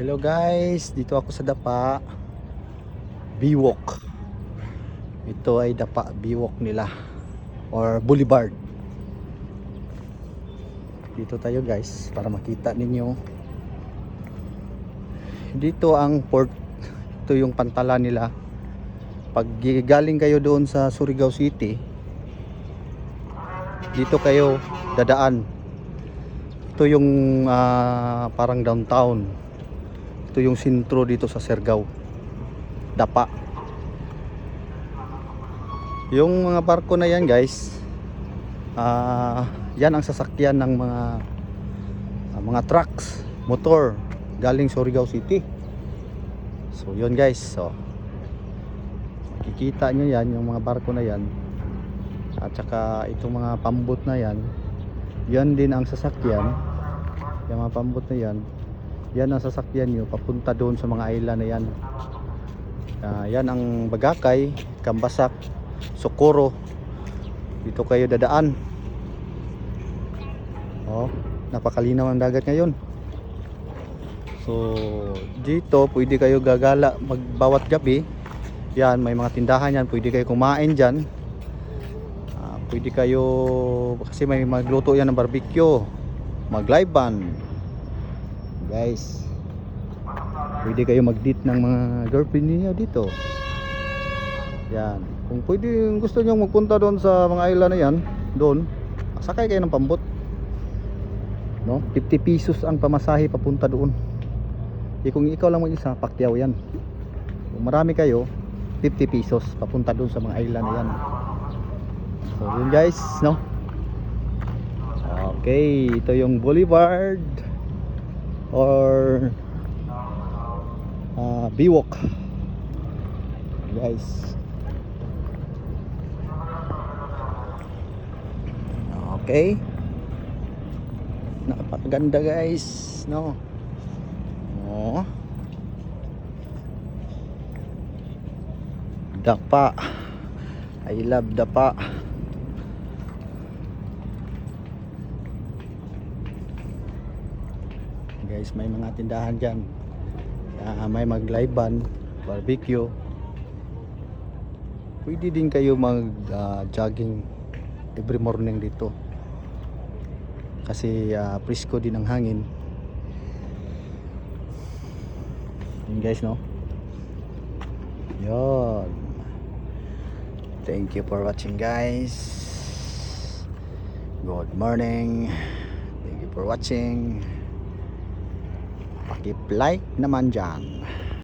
Hello guys, dito ako sa Dapa Biwok. Ito ay Dapa Biwok nila or Boulevard. Dito tayo guys para makita ninyo. Dito ang port. Ito yung pantala nila. Pag galing kayo doon sa Surigao City, dito kayo dadaan. Ito yung parang downtown. Ito yung sentro dito sa Surigao, Dapa. Yung mga barko na yan guys, yan ang sasakyan ng mga trucks, motor galing Surigao City. So yun guys, so makikita nyo yan, yung mga barko na yan. At saka itong mga pambot na yan, yan din ang sasakyan. Yung mga pambot na yan, yan ang sasakyan nyo papunta doon sa mga island na yan. Yan ang Bagakay, Kambasak, Socorro. Dito kayo dadaan. Oh, napakalinaw ang dagat ngayon. So dito pwede kayo gagala magbawat gabi. Yan, may mga tindahan yan, pwede kayo kumain dyan. Pwede kayo, kasi may magluto yan ng barbecue, mag live band guys. Pwede kayo mag-date ng mga girlfriend niyo dito. Yan, kung pwede, gusto niyo magpunta doon sa mga island na yan, doon sakay kayo ng pambot, no? 50 pesos ang pamasahe papunta doon. Kung ikaw lang mag-isa, pakyaw yan. Kung marami kayo, 50 pesos papunta doon sa mga island na yan. So yun guys, no? Okay, ito yung Boulevard or Biwok guys. Okay, napakaganda guys, no? Oh, Dapa, I love Dapa. Guys, may mga tindahan dyan. May mag live band, barbecue. Pwede din kayo mag jogging every morning dito kasi presko din ang hangin. Yun guys, no? Yun. Thank you for watching guys. Good morning. Thank you for watching. Paki-like naman dyan.